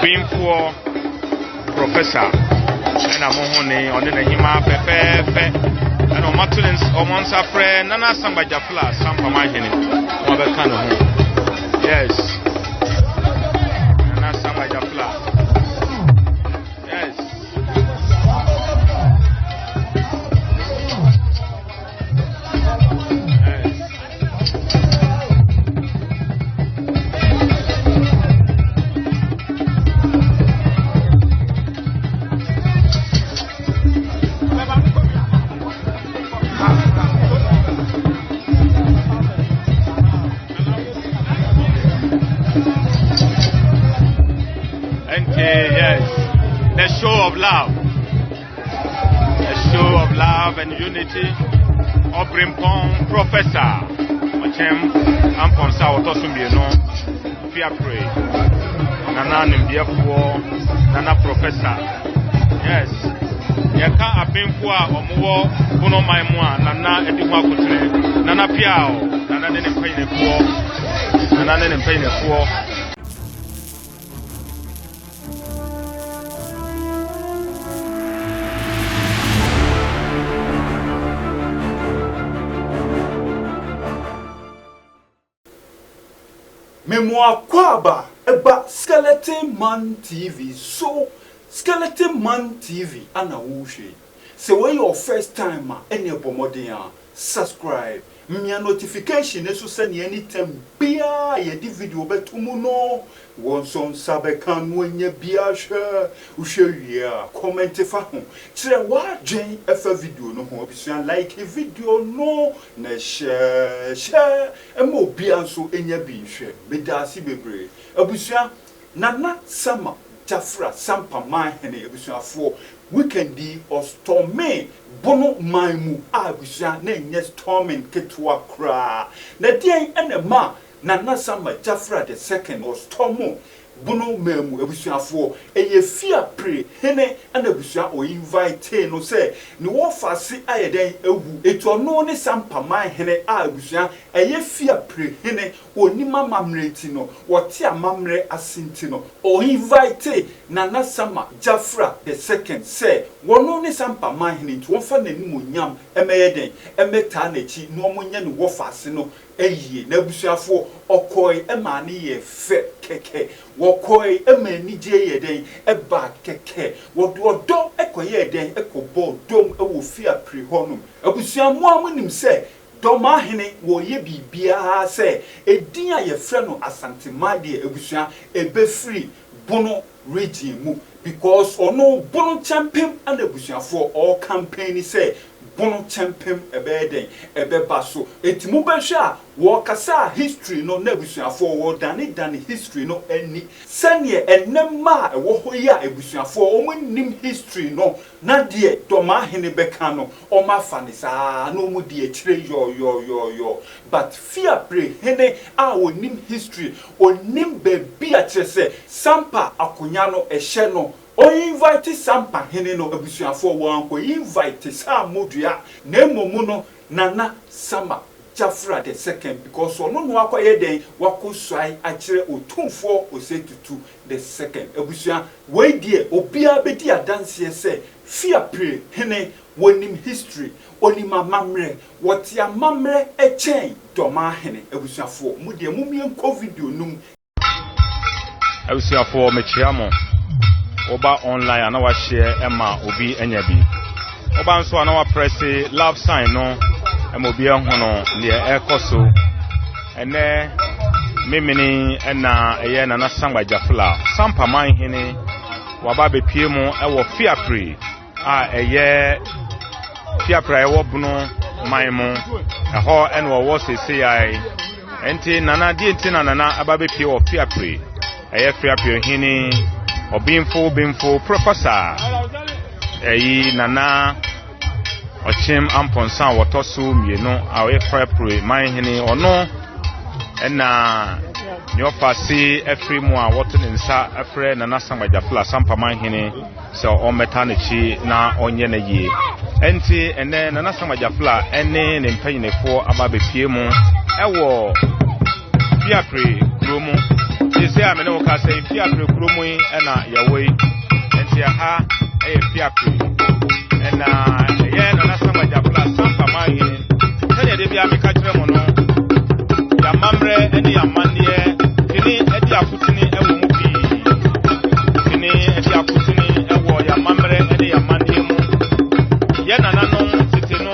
being for professor and Amohone on the Hima Pepe and on Matulins or Monsa friend Nana Sampa Gyafla Sampa Hene yes Nana Sampa Gyafla yes the show of love and unity Obrimpon Professor Machem Amponsa Otosumbieno Fiapre Nana Nimbiafuo Nana Professor yes Yaka Abimfua Omuo Bono Maimwa Nana Edimwa Kutre Nana Piao Nana Nempainefuo Memoir Kwaba about Skeleton Man TV. So Skeleton Man TV ana wushi. So when your first time any bomodian subscribe. Mia notification so send anytime bia ye di video betumu no wonson sabekan wenye bia hwe uhwe comment fa ho kire wa dwen efa video no ho obisua like video no na share emo bia nso enya bi hwe medasi bebre obisua nana sama Gyafla Sampa Hene Shws weekendi or stormy bono maimu abusha na nye storming ketwa kra na dien enema nana sama Gyafla the second or stormo bono maimu abusuafo eye Fiapre Hene abusua o invite no say ni wo fase ayeden ewu eto no ne Sampa Hene abusua eye Fiapre Hene onima mamreti no wote amamre asinti no o invite nana sama Gyafla the second say wono ne Sampa Hene nti wonfa nanim onyam emeyeden emeta nachi no omonye ne wo fase no eye na abusuafo okoi ema ne ye fe keke wokoi ema ni je yeden eba keke wodo ekoye den ekobo dom ewo Fiapre honum abusuamu amunim se Dormaahene wo ye bibia se edin a ye frɛ no asantemade ebusua ebe free bono region mu because ono bono champion and ebusuafo all campaign say bono champion ebeden ebeba so etimu behwe a wo kasa history no na ebusuafo wo dane history no ani sane enema ewo hoya ebusuafo omunim history no na de Dormaahene beka no o ma fanisa no mu de akire yo but Fiapre Hene a onim history onim bebi a kire se Sampa akonya no ehye no o invite Sampa Hene no abusuafo wo anko invite sa modua na emomu no nana sama Gyafla the second because ono no akoye den wakosai akire otumfo osetutu the second abusua we die obia bedi adanse se Fiapre Hene wonim history onima mamre wote amamre echen Dormaahene abusuafo mu de mumie nko video num abusuafo mechiamo oba online ana wa share ema obi enya bi oba nso ana wa press love sign no emobi ehono ne ekoso ene memini ena eye na Sampa Gyafla Sampa Hene waba bepie mu ewo Fiapre a eye Fiapre ewo bunu maimu eho enwo wo sese ai enti nana di enti nana aba bepie wo Fiapre eye Fiapre Hene obimfo professor eyi nana Ochim Amponsa Wotosu mieno awe Fiapre Hene ono ena nyofasi efrimu a woto nsa efre nana Sampa Gyafla Sampa Hene so o metanechi na onye na yie enti ene nana Sampa Gyafla ene ne mpanyinefo aba bepie mu ewo Fiapre kromu say I'm no ka say Fiapre kuromu yi na yawe enti ha Fiapre na ye na Sampa Gyafla Sampa Mahene tell dey bia me ka kire mo no ya mamre ene ya manie kini edi akutini ewo mu bi kini edi akutini ewo ya mamre ene ya manie mu ye na nanom tete no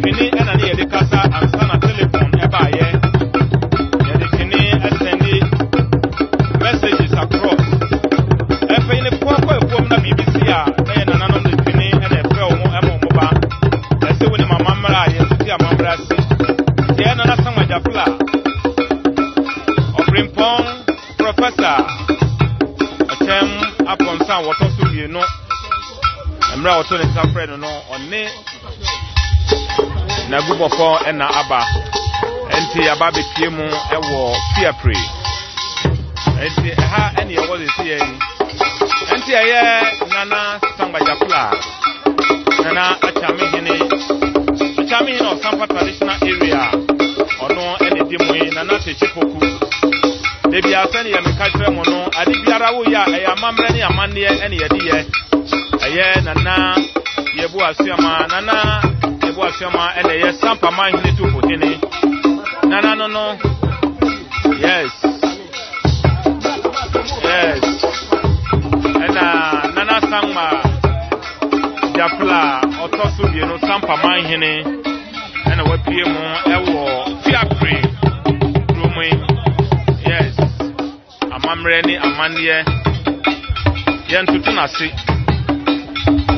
kini ena ne ye de kasa ansa na telephone e ba ye ye de kini send messages across efe ni kwa efuom na BBC a ye na nanom de kini ena efe o mo emo mo ba ese woni mama mra ye tuti amamra si ye na Sampa Gyafla Obrimpong Professor Atem Aponsa woto so bi no emra woto ne safre no one na gubofo na aba enti aba betie mu ewo Fiapre enti ha ene ye wo de sie enti aye nana Sampa Gyafla nana Achame Hene of Sampa traditional area ono ene dimu nana techipoku debi asani ya mekatre mo no ade biara wo ya eya mamre ne amane ene ye de ye eye nana yebu asiama nana yebu asiama ene ye Sampa Mahene to Hene nana no yes nana Sampa Gyafla otoso bi no Sampa Mahene ene wapie mu ewo Fiapre rumu yes amamre ni amane ye ntutu na se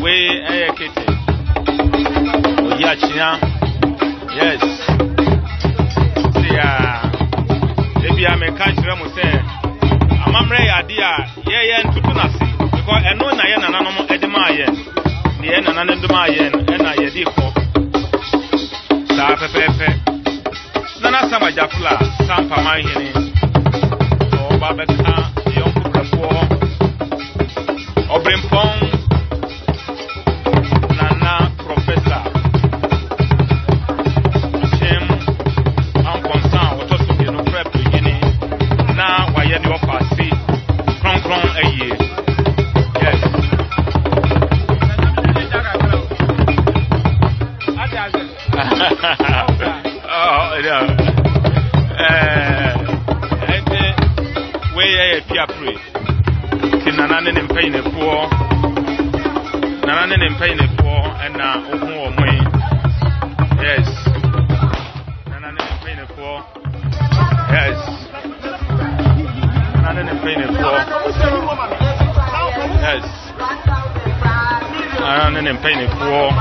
we kete oyi achia yes sia ebia me ka kire mo se amamre ya dia ye ntutu na se because eno na ye nananom edema ye ne ye nananom edema ye na ye di ko sa pepepe nana Sampa Gyafla Sampa Mahene o babeka yonku brafo Obrimpong nana Professor Atem Aponsa woto so bi no prep Hene na waye de ofasi kronkron aye yes oh yeah we Fiapre kinana ne mpayinefo nana ne mpayinefo na ohu omwe yes nana ne mpayinefo yes nana ne mpayinefo yes nana ne mpayinefo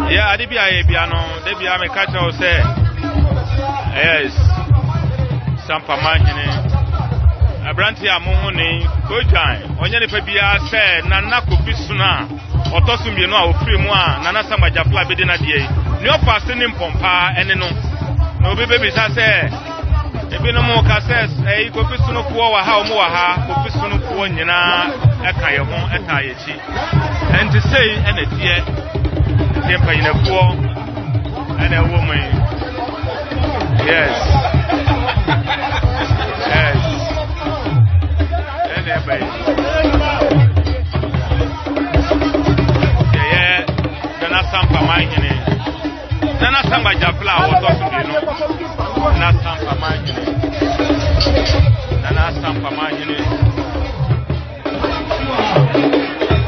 yeah ade bia ye bia no de bia me ka tell say yes Sampa Mahene abranti amohu ni kojan onye ne pa bia say nana kofi suna otoso mienu a ofiri mu a nana Sampa Gyafla be de na de ni ofa se ni mpompa ene no na obi be bisa say ebi no mo ka say kofi sunu ko wa ha o mo wa ha kofi sunu ko nyina eka ye ho eka ye chi enti sei ene die tempa ina ko ene woman yes yes ene bay yeah nana Sampa Mahene nana Sampa Gyafla woto so bi no nana Sampa Mahene nana Sampa Mahene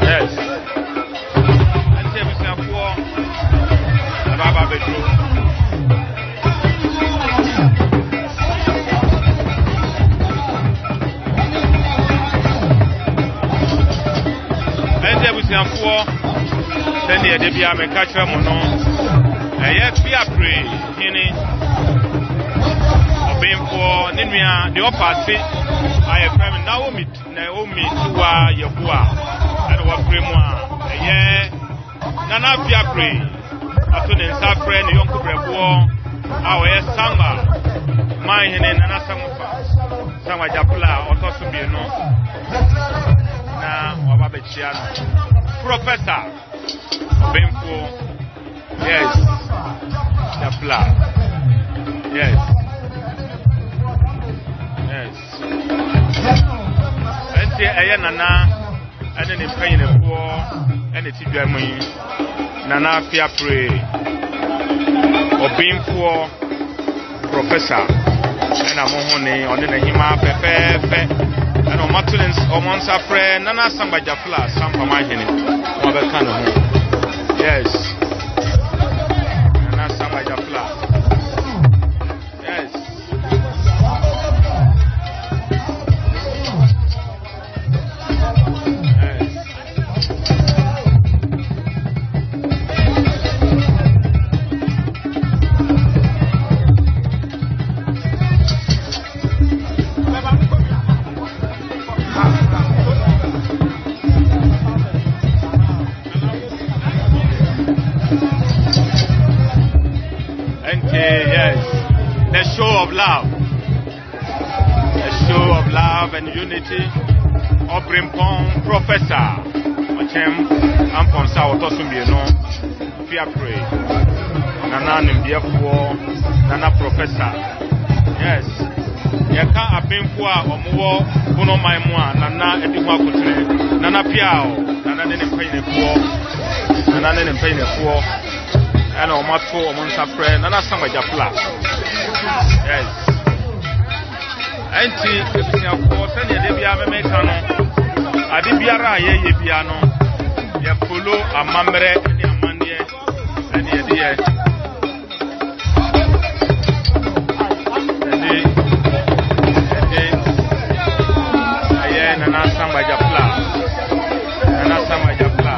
yes ante bisafo baba bedro ante bisafo tene de bia me ka kire mo no eye Fiapre Hene obemfo nenua de opase aye fam Naomi tuwa yebua ene wa premu a eye nana Fiapre ato ne nsafre ne yonko brebo a o ye Sampa Mahene nana Sampa Gyafla otoso bi no na waba bechia no Professor Bemfo yes Gyafla yes yes enti eye nana ene ne mpanyinefo ene tidwamu yi nana Fiapre obinfo professor ena mo ho ne one na hima pepepe ena o matulens o monsa frɛ nana Samba Gyafla Sampa Mahene mo be kan ho yes nana Samba Gyafla yes the show of love and unity Obrimpon Professor Machem Ampon Saotosumbieno Fiapre Nana Nimbiafo Nana Professor yes Yaka Abinkwa Omuo Buno Maimwa Nana Edikwa Kutre Nana Piao Nana Nene Painefo Nana Nene Painefo and Omato Omonsa Pre Nana Samba Gyafla yes Enti ebisia ko sene de bia me meka no ade biara ye bia no ye follow amamre ne amande ene de ye aye Nana Samba Gyafla Nana Samba Gyafla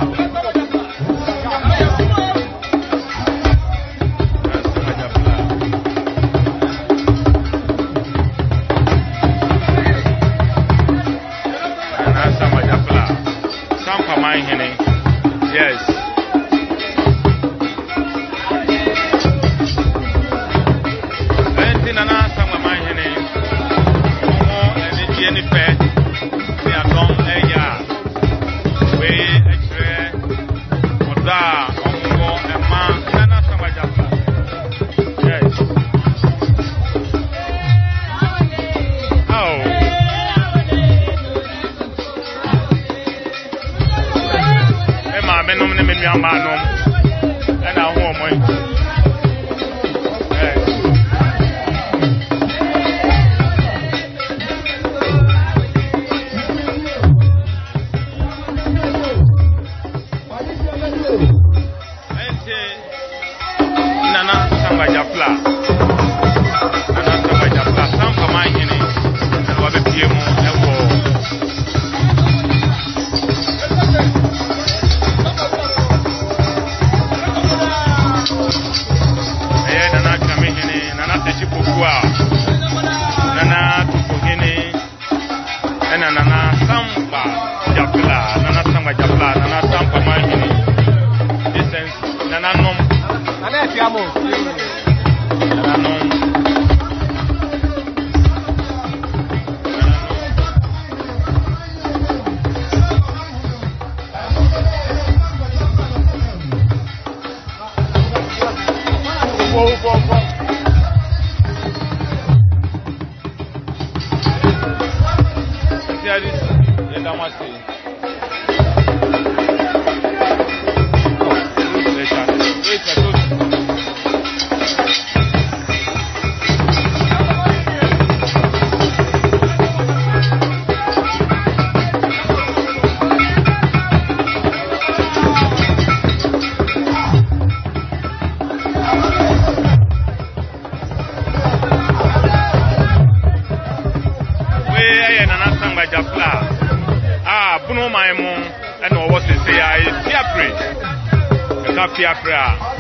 Hene yes Nana Samba Mahene omo ene die ni pe ni adom eya we ekre oda omo ema Nana Samba Gyafla yes oh menom ne menu amanom and a woman Nana Samba Gyafla Sampa Mahene and what the PMO Nana Hene and Nana Sampa Gyafla Nana Samba Gyafla Nana Sampa Mahene this Nana Nom Nana Fiamo Nana Nom Buno Maimo and what they say I Fiapre Fiapre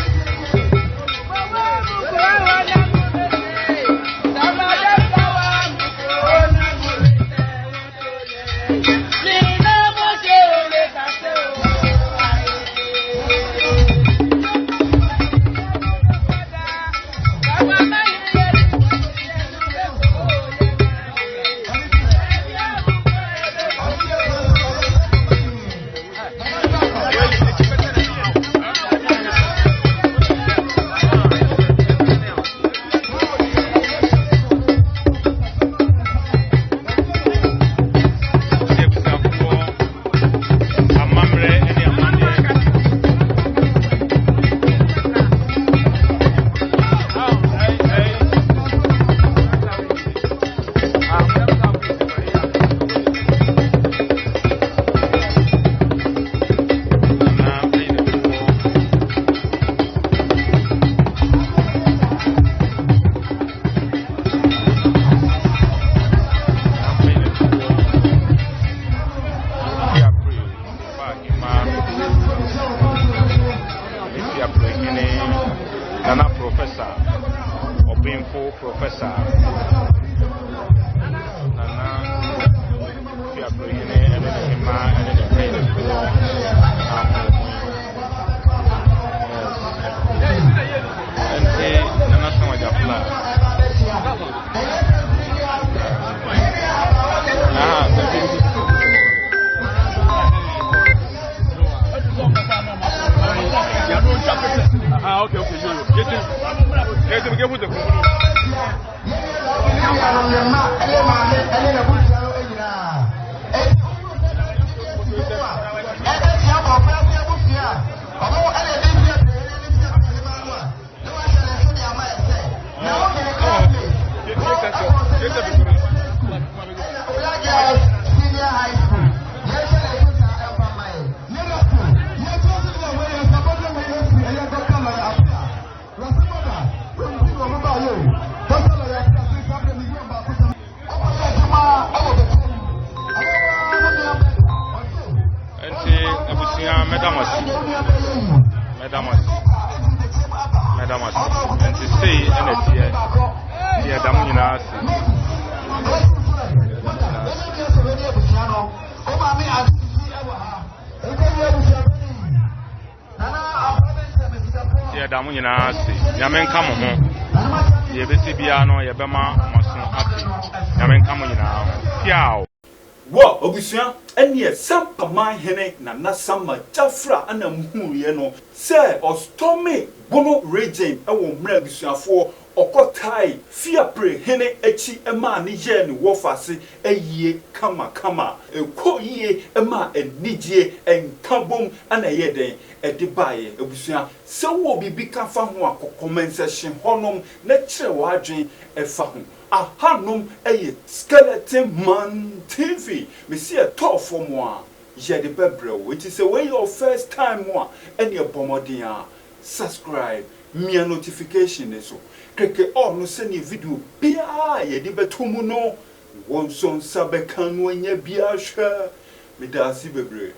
Madam, and to say, and it's here, Damina. Yeah, Damina, Yamen come home. You be Sibiano, Yabama, Mason, Yamen come now. Yow. Wa obusia ene Sampa man hene na sama Gyafla ana muhuye no se ostome bono region ewo mra busuafo okotai Fiapre Hene echi ema ne ye ne wofase eyie kama ekoyie ema enigye enkabom ana ye den ede baye ebusua se wo bibi ka fa ho akoko section honom na kire wadwen efa ho ahanum eye Skeleton Man TV me see a top for moi ye de bebrew it is away your first time moi any bomodin subscribe me a notification so keke on no send video bia ye de betumu no won son sabekan wanya bia hwa me da si bebre.